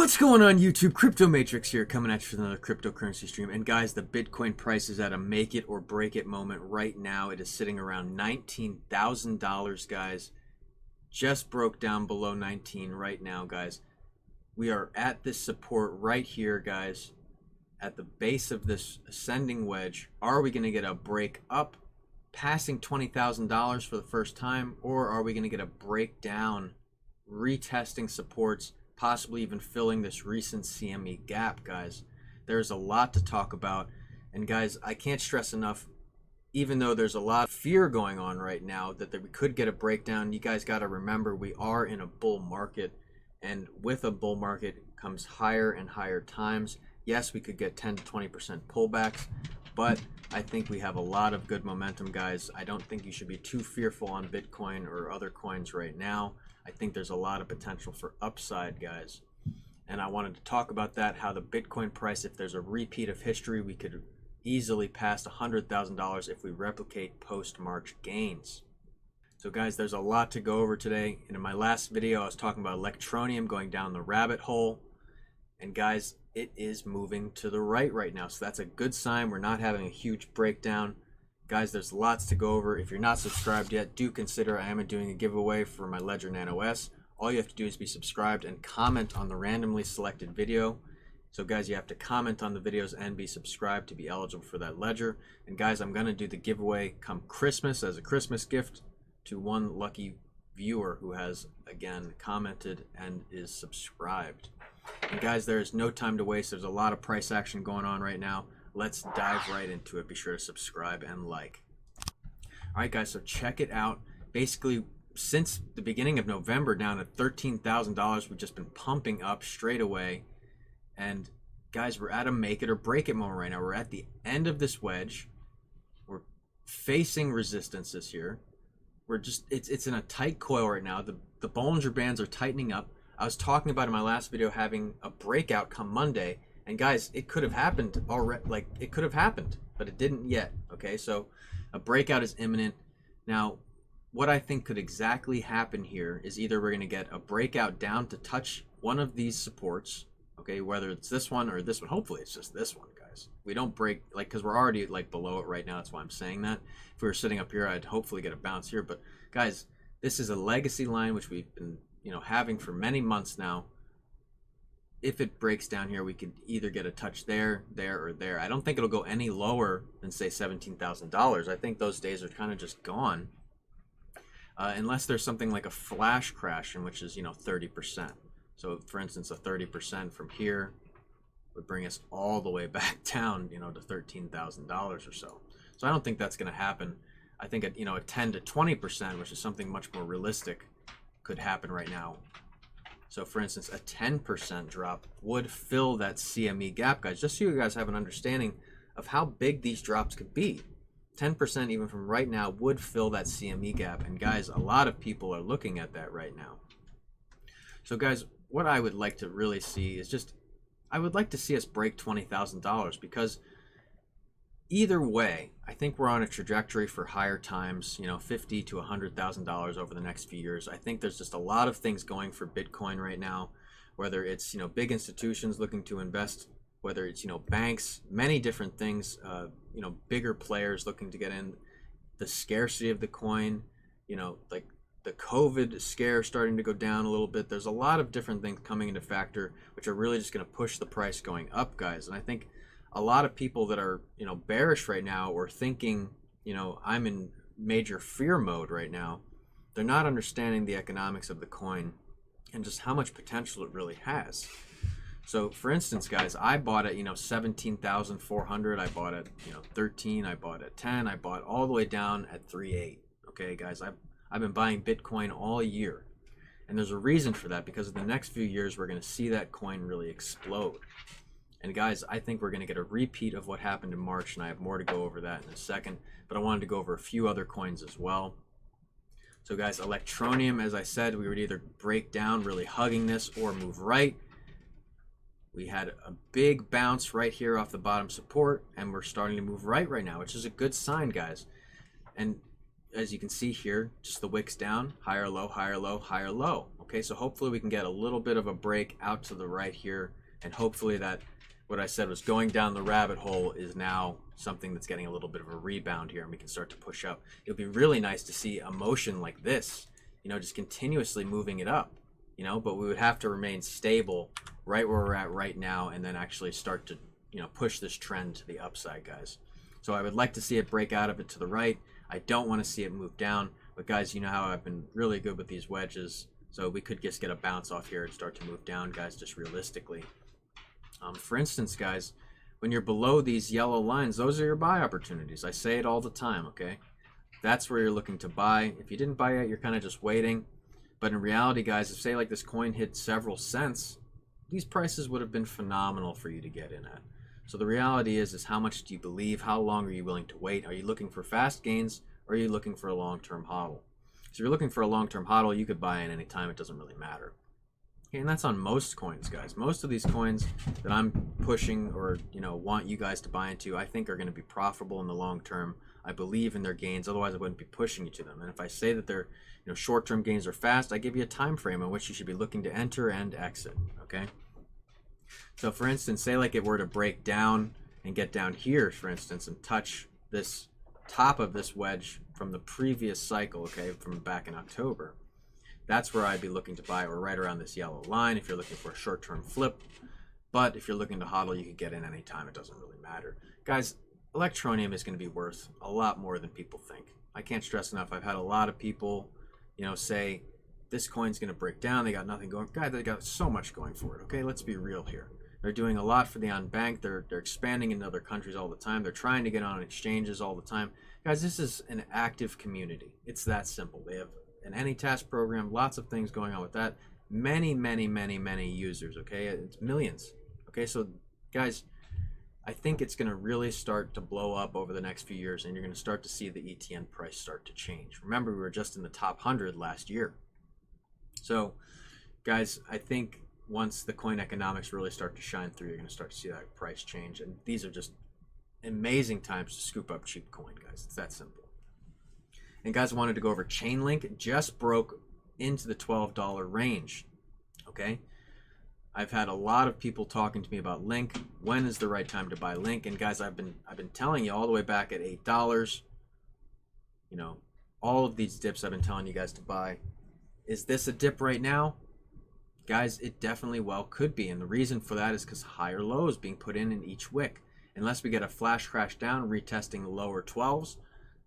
What's going on YouTube? Crypto Matrix here, coming at you for another cryptocurrency stream. And guys, the Bitcoin price is at a make it or break it moment right now. It is sitting around $19,000, guys. Just broke down below 19 right now, guys. We are at this support right here, guys, at the base of this ascending wedge. Are we going to get a break up passing $20,000 for the first time, or are we going to get a breakdown retesting supports, possibly even filling this recent CME gap, guys? There's a lot to talk about, and guys, I can't stress enough, even though there's a lot of fear going on right now that we could get a breakdown, you guys got to remember we are in a bull market, and with a bull market comes higher and higher times. Yes, we could get 10 to 20% pullbacks, but I think we have a lot of good momentum, guys. I don't think you should be too fearful on Bitcoin or other coins right now. I think there's a lot of potential for upside, guys. And I wanted to talk about that, how the Bitcoin price, if there's a repeat of history, we could easily pass $100,000 if we replicate post-March gains. So guys, there's a lot to go over today. And in my last video, I was talking about Electroneum going down the rabbit hole. And guys, it is moving to the right now. So that's a good sign. We're not having a huge breakdown. Guys, there's lots to go over. If you're not subscribed yet, do consider I am doing a giveaway for my Ledger Nano S. All you have to do is be subscribed and comment on the randomly selected video. So guys, you have to comment on the videos and be subscribed to be eligible for that Ledger. And guys, I'm going to do the giveaway come Christmas as a Christmas gift to one lucky viewer who has, again, commented and is subscribed. And guys, there is no time to waste. There's a lot of price action going on right now. Let's dive right into it. Be sure to subscribe and like. All right, guys, so check it out. Basically, since the beginning of November, down at $13,000, we've just been pumping up straight away. And guys, we're at a make it or break it moment right now. We're at the end of this wedge. We're facing resistances here. We're just, it's in a tight coil right now. The Bollinger Bands are tightening up. I was talking about in my last video having a breakout come Monday. And guys, it could have happened already. Like, it could have happened, but it didn't yet. Okay, so a breakout is imminent. Now, what I think could exactly happen here is either we're going to get a breakout down to touch one of these supports, okay, whether it's this one or this one. Hopefully it's just this one, guys. We don't break, like, because we're already like below it right now. That's why I'm saying that. If we were sitting up here, I'd hopefully get a bounce here. But guys, this is a legacy line which we've been, having for many months now. If it breaks down here, we could either get a touch there, or there. I don't think it'll go any lower than, say, $17,000. I think those days are kind of just gone. Unless there's something like a flash crash, in which is, 30%. So, for instance, a 30% from here would bring us all the way back down, to $13,000 or so. So I don't think that's going to happen. I think, a 10 to 20%, which is something much more realistic, could happen right now. So for instance, a 10% drop would fill that CME gap, guys, just so you guys have an understanding of how big these drops could be. 10% even from right now would fill that CME gap. And guys, a lot of people are looking at that right now. So guys, what I would like to really see is just, I would like to see us break $20,000, because either way, I think we're on a trajectory for higher times, $50,000 to $100,000 over the next few years. I think there's just a lot of things going for Bitcoin right now, whether it's, big institutions looking to invest, whether it's, banks, many different things, bigger players looking to get in, the scarcity of the coin, like the COVID scare starting to go down a little bit. There's a lot of different things coming into factor, which are really just going to push the price going up, guys. And I think a lot of people that are, bearish right now, or thinking, I'm in major fear mode right now, they're not understanding the economics of the coin and just how much potential it really has. So for instance, guys, I bought it, 17,400. I bought it, 13. I bought at 10. I bought all the way down at 3.8. Okay, guys, I've been buying Bitcoin all year. And there's a reason for that, because in the next few years, we're going to see that coin really explode. And guys, I think we're going to get a repeat of what happened in March, and I have more to go over that in a second. But I wanted to go over a few other coins as well. So guys, Electroneum, as I said, we would either break down, really hugging this, or move right. We had a big bounce right here off the bottom support, and we're starting to move right now, which is a good sign, guys. And as you can see here, just the wicks down, higher low, higher low, higher low. Okay, so hopefully we can get a little bit of a break out to the right here, and hopefully that what I said was going down the rabbit hole is now something that's getting a little bit of a rebound here, and we can start to push up. It would be really nice to see a motion like this, you know, just continuously moving it up, you know, but we would have to remain stable right where we're at right now and then actually start to, you know, push this trend to the upside, guys. So I would like to see it break out of it to the right. I don't want to see it move down, but guys, you know how I've been really good with these wedges, so we could just get a bounce off here and start to move down, guys, just realistically. For instance, guys, when you're below these yellow lines, those are your buy opportunities. I say it all the time, okay? That's where you're looking to buy. If you didn't buy yet, you're kind of just waiting. But in reality, guys, if say like this coin hit several cents, these prices would have been phenomenal for you to get in at. So the reality is how much do you believe? How long are you willing to wait? Are you looking for fast gains, or are you looking for a long-term hodl? So if you're looking for a long-term hodl, you could buy in any time. It doesn't really matter. Okay, and that's on most coins, guys. Most of these coins that I'm pushing or, you know, want you guys to buy into, I think are going to be profitable in the long term. I believe in their gains. Otherwise, I wouldn't be pushing you to them. And if I say that their, you know, short-term gains are fast, I give you a time frame in which you should be looking to enter and exit. Okay. So, for instance, say like it were to break down and get down here, for instance, and touch this top of this wedge from the previous cycle, okay, from back in October. That's where I'd be looking to buy, or right around this yellow line if you're looking for a short-term flip. But if you're looking to hodl, you could get in any time. It doesn't really matter. Guys, Electroneum is going to be worth a lot more than people think. I can't stress enough. I've had a lot of people, you know, say this coin's going to break down. They got nothing going. Guys, they got so much going for it. Okay, let's be real here. They're doing a lot for the unbanked. They're expanding into other countries all the time. They're trying to get on exchanges all the time. Guys, this is an active community. It's that simple. They have an AnyTask program, lots of things going on with that. Many users, okay? It's millions. Okay, so guys, I think it's going to really start to blow up over the next few years, and you're going to start to see the ETN price start to change. Remember, we were just in the top 100 last year. So, guys, I think once the coin economics really start to shine through, you're going to start to see that price change. And these are just amazing times to scoop up cheap coin, guys. It's that simple. And guys, I wanted to go over Chainlink. Just broke into the $12 range. Okay. I've had a lot of people talking to me about Link. When is the right time to buy Link? And guys, I've been telling you all the way back at $8. You know, all of these dips I've been telling you guys to buy. Is this a dip right now? Guys, it definitely well could be. And the reason for that is because higher lows being put in each wick. Unless we get a flash crash down, retesting the lower 12s,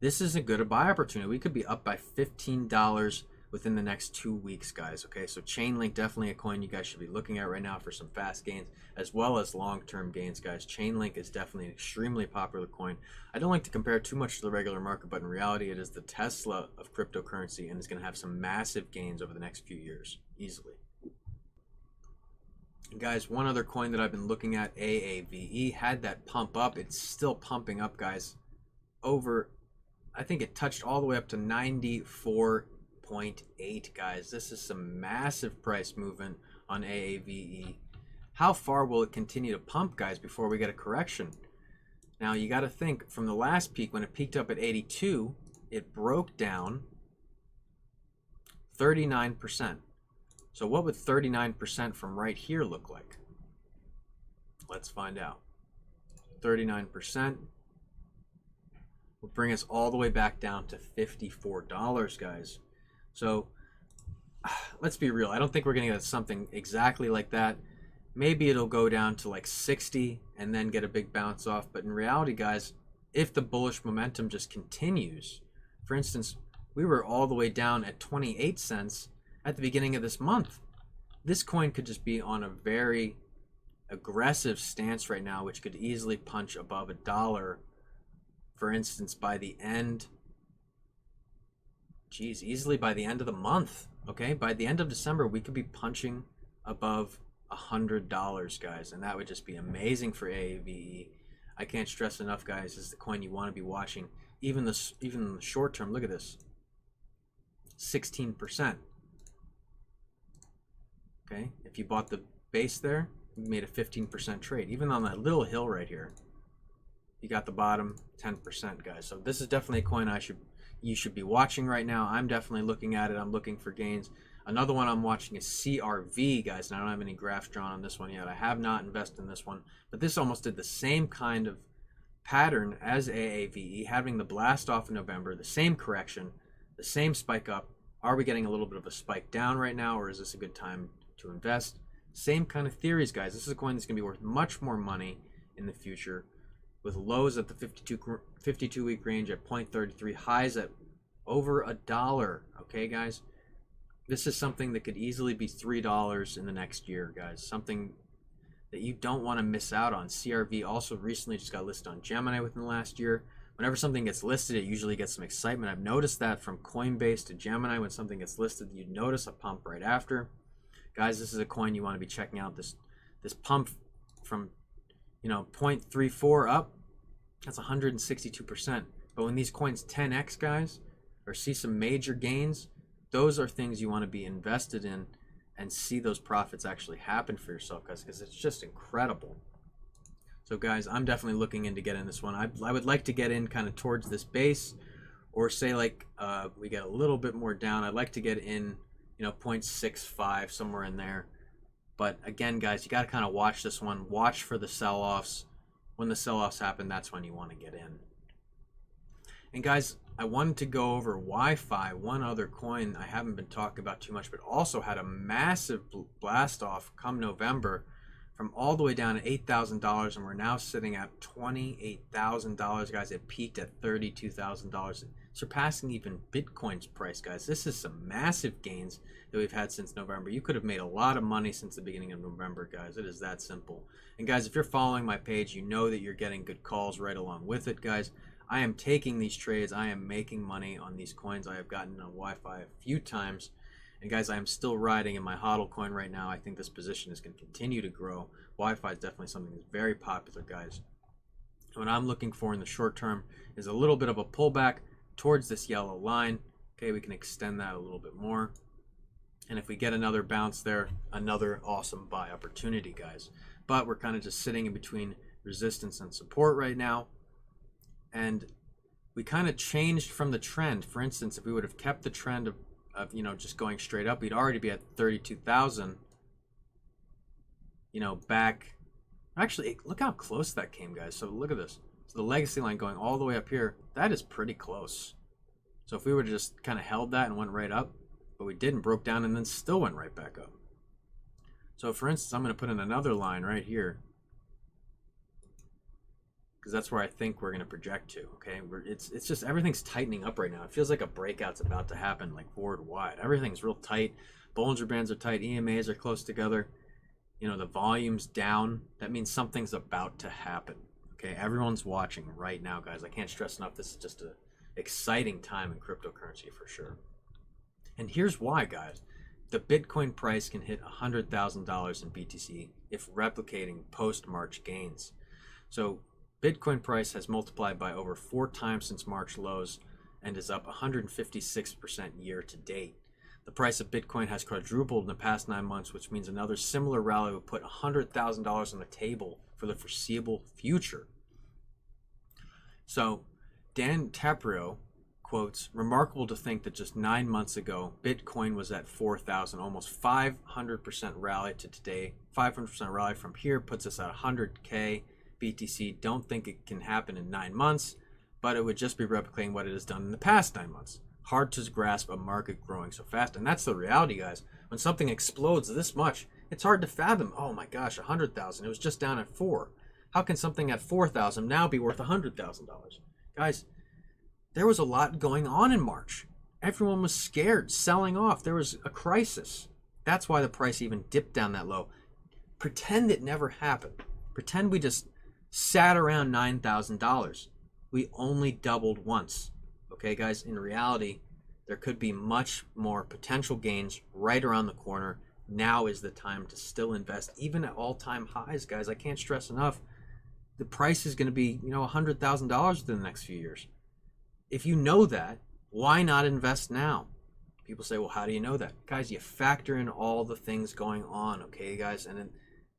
this is a good buy opportunity. We could be up by $15 within the next 2 weeks, guys. Okay, so Chainlink, definitely a coin you guys should be looking at right now for some fast gains as well as long-term gains, guys. Chainlink is definitely an extremely popular coin. I don't like to compare too much to the regular market, but in reality, it is the Tesla of cryptocurrency, and it's going to have some massive gains over the next few years, easily. And guys, one other coin that I've been looking at, AAVE, had that pump up. It's still pumping up, guys. Over, I think it touched all the way up to 94.8, guys. This is some massive price movement on AAVE. How far will it continue to pump, guys, before we get a correction? Now, you got to think, from the last peak, when it peaked up at 82, it broke down 39%. So what would 39% from right here look like? Let's find out. 39% will bring us all the way back down to $54, guys. So let's be real. I don't think we're going to get something exactly like that. Maybe it'll go down to like 60 and then get a big bounce off. But in reality, guys, if the bullish momentum just continues, for instance, we were all the way down at 28 cents at the beginning of this month. This coin could just be on a very aggressive stance right now, which could easily punch above $1. For instance, by the end, easily by the end of the month. Okay, by the end of December, we could be punching above $100, guys, and that would just be amazing for AAVE. I can't stress enough, guys. This is the coin you want to be watching. Even in the short term, look at this, 16%. Okay, if you bought the base there, you made a 15% trade. Even on that little hill right here, you got the bottom 10%, guys. So this is definitely a coin you should be watching right now. I'm definitely looking at it. I'm looking for gains. Another one I'm watching is CRV, guys, and I don't have any graphs drawn on this one yet. I have not invested in this one, but this almost did the same kind of pattern as AAVE, having the blast off in November, the same correction, the same spike up. Are we getting a little bit of a spike down right now, or is this a good time to invest? Same kind of theories, guys. This is a coin that's going to be worth much more money in the future, with lows at the 52-week range at 0.33, highs at over $1. Okay, guys? This is something that could easily be $3 in the next year, guys. Something that you don't want to miss out on. CRV also recently just got listed on Gemini within the last year. Whenever something gets listed, it usually gets some excitement. I've noticed that from Coinbase to Gemini, when something gets listed, you notice a pump right after. Guys, this is a coin you want to be checking out. This pump from 0.34 up, that's 162%. But when these coins 10x, guys, or see some major gains, those are things you want to be invested in and see those profits actually happen for yourself, guys, because it's just incredible. So guys, I'm definitely looking into getting this one. I would like to get in kind of towards this base, or say like we get a little bit more down. I'd like to get in 0.65, somewhere in there. But again, guys, you got to kind of watch this one. Watch for the sell-offs. When the sell-offs happen, that's when you want to get in. And guys, I wanted to go over Wi-Fi, one other coin I haven't been talking about too much, but also had a massive blast off come November from all the way down to $8,000, and we're now sitting at $28,000, guys. It peaked at $32,000, surpassing even Bitcoin's price, guys. This is some massive gains that we've had since November. You could have made a lot of money since the beginning of November, guys. It is that simple. And guys, if you're following my page, you know that you're getting good calls right along with it, guys. I am taking these trades. I am making money on these coins. I have gotten a Wi-Fi a few times. And guys, I am still riding in my HODL coin right now. I think this position is going to continue to grow. Wi-Fi is definitely something that's very popular, guys. What I'm looking for in the short term is a little bit of a pullback towards this yellow line. Okay, we can extend that a little bit more. And if we get another bounce there, another awesome buy opportunity, guys. But we're kind of just sitting in between resistance and support right now. And we kind of changed from the trend. For instance, if we would have kept the trend of just going straight up, we'd already be at 32,000. Back. Actually, look how close that came, guys. So look at this. So the legacy line going all the way up here, that is pretty close. So if we would have just kind of held that and went right up, but we didn't, broke down and then still went right back up. So for instance, I'm going to put in another line right here, because that's where I think we're going to project to. Okay, it's just everything's tightening up right now. It feels like a breakout's about to happen, like board wide. Everything's real tight. Bollinger Bands are tight. EMAs are close together. The volume's down. That means something's about to happen. Okay, everyone's watching right now, guys. I can't stress enough. This is just an exciting time in cryptocurrency for sure. And here's why, guys. The Bitcoin price can hit $100,000 in BTC if replicating post-March gains. So Bitcoin price has multiplied by over 4 times since March lows and is up 156% year to date. The price of Bitcoin has quadrupled in the past 9 months, which means another similar rally will put $100,000 on the table for the foreseeable future. So Dan Taprio quotes, "Remarkable to think that just 9 months ago, Bitcoin was at 4,000, almost 500% rally to today. 500% rally from here puts us at 100K BTC. Don't think it can happen in 9 months, but it would just be replicating what it has done in the past 9 months. Hard to grasp a market growing so fast." And that's the reality, guys. When something explodes this much, it's hard to fathom. Oh my gosh, 100,000. It was just down at 4. How can something at 4,000 now be worth $100,000? Guys, there was a lot going on in March. Everyone was scared, selling off. There was a crisis. That's why the price even dipped down that low. Pretend it never happened. Pretend we just sat around $9,000. We only doubled once. Okay, guys, in reality, there could be much more potential gains right around the corner. Now is the time to still invest, even at all-time highs, guys. I can't stress enough. The price is going to be, $100,000 within the next few years. If you know that, why not invest now? People say, well, how do you know that? Guys, you factor in all the things going on, okay, guys? And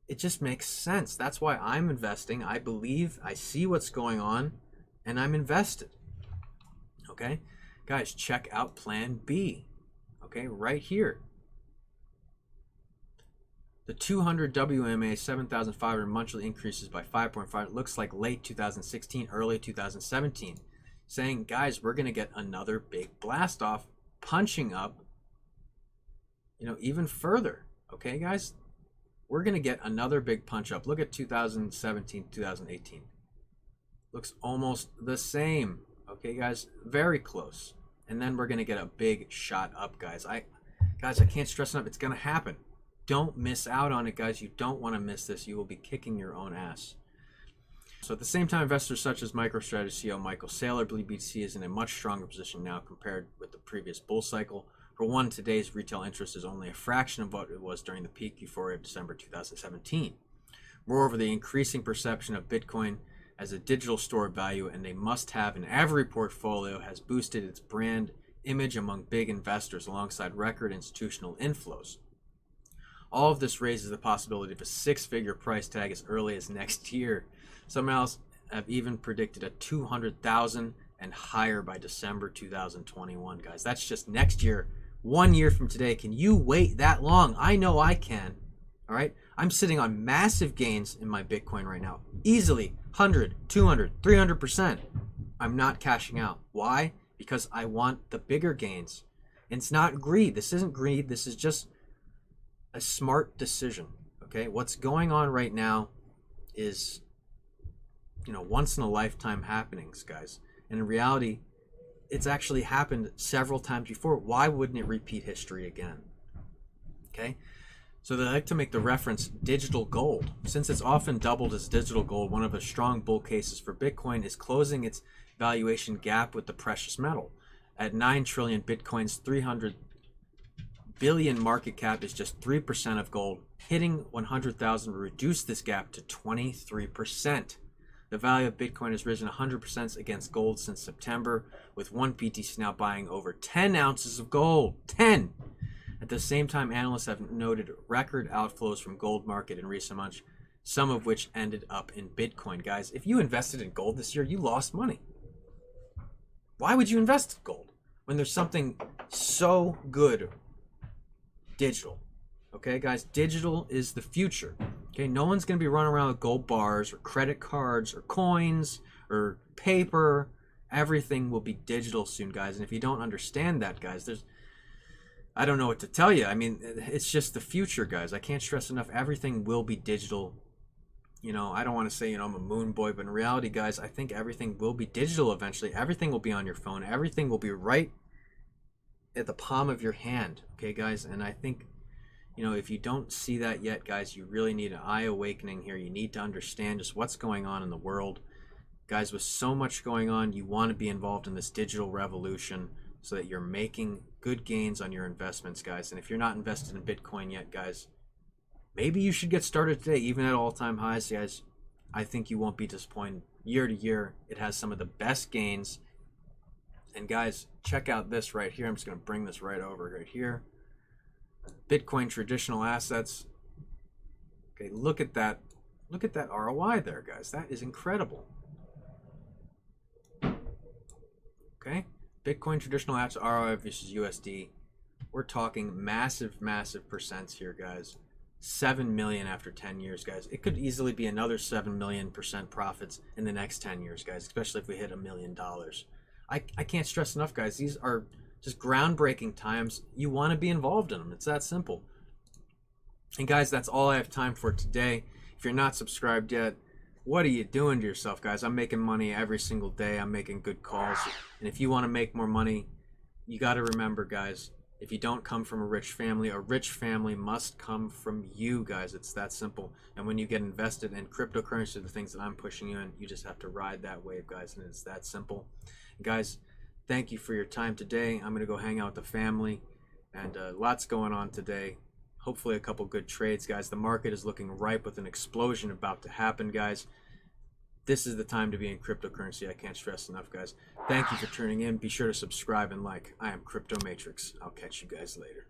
it just makes sense. That's why I'm investing. I believe, I see what's going on, and I'm invested. Okay, guys, check out Plan B. Okay, right here. The 200 WMA 7,500 monthly increases by 5.5. It looks like late 2016, early 2017. Saying, guys, we're going to get another big blast off, punching up, even further. Okay, guys? We're going to get another big punch up. Look at 2017, 2018. Looks almost the same. Okay, guys? Very close. And then we're going to get a big shot up, guys. I can't stress enough. It's going to happen. Don't miss out on it, guys. You don't want to miss this. You will be kicking your own ass. So at the same time, investors such as MicroStrategy CEO Michael Saylor believe BTC is in a much stronger position now compared with the previous bull cycle. For one, today's retail interest is only a fraction of what it was during the peak euphoria of December 2017. Moreover, the increasing perception of Bitcoin as a digital store of value and a must-have in every portfolio has boosted its brand image among big investors alongside record institutional inflows. All of this raises the possibility of a six-figure price tag as early as next year. Some else have even predicted a 200,000 and higher by December 2021, guys. That's just next year, 1 year from today. Can you wait that long? I know I can. All right? I'm sitting on massive gains in my Bitcoin right now. Easily 100, 200, 300%. I'm not cashing out. Why? Because I want the bigger gains. And it's not greed. This isn't greed. This is just a smart decision. Okay, what's going on right now is, once in a lifetime happenings, guys. And in reality, it's actually happened several times before. Why wouldn't it repeat history again? Okay, so they like to make the reference digital gold. Since it's often doubled as digital gold, one of the strong bull cases for Bitcoin is closing its valuation gap with the precious metal. At 9 trillion, Bitcoin's 300 billion market cap is just 3% of gold. Hitting 100,000 will reduce this gap to 23%. The value of Bitcoin has risen 100% against gold since September, with one BTC now buying over 10 ounces of gold. 10! At the same time, analysts have noted record outflows from gold market in recent months, some of which ended up in Bitcoin. Guys, if you invested in gold this year, you lost money. Why would you invest in gold when there's something so good? Digital. Okay, guys, digital is the future. Okay, no one's going to be running around with gold bars or credit cards or coins or paper. Everything will be digital soon, guys. And if you don't understand that, guys, I don't know what to tell you. I mean, it's just the future, guys. I can't stress enough. Everything will be digital. I don't want to say, I'm a moon boy, but in reality, guys, I think everything will be digital eventually. Everything will be on your phone. Everything will be right at the palm of your hand. Okay, guys? And I think, if you don't see that yet, guys, you really need an eye awakening here. You need to understand just what's going on in the world. Guys, with so much going on, you want to be involved in this digital revolution so that you're making good gains on your investments, guys. And if you're not invested in Bitcoin yet, guys, maybe you should get started today, even at all-time highs, guys. I think you won't be disappointed. Year to year, it has some of the best gains. And guys, check out this right here. I'm just going to bring this right over right here. Bitcoin traditional assets. Okay, look at that. Look at that ROI there, guys. That is incredible. Okay, Bitcoin traditional assets ROI versus USD. We're talking massive, massive percents here, guys. 7 million after 10 years, guys. It could easily be another 7 million % profits in the next 10 years, guys, especially if we hit $1 million. I can't stress enough, guys. These are just groundbreaking times. You want to be involved in them. It's that simple. And guys, that's all I have time for today. If you're not subscribed yet, what are you doing to yourself, guys? I'm making money every single day. I'm making good calls. And if you want to make more money, you got to remember, guys, if you don't come from a rich family must come from you, guys. It's that simple. And when you get invested in cryptocurrency, the things that I'm pushing you in, you just have to ride that wave, guys. And it's that simple. And guys, thank you for your time today. I'm going to go hang out with the family. And lots going on today. Hopefully a couple good trades, guys. The market is looking ripe with an explosion about to happen, guys. This is the time to be in cryptocurrency. I can't stress enough, guys. Thank you for tuning in. Be sure to subscribe and like. I am Crypto Matrix. I'll catch you guys later.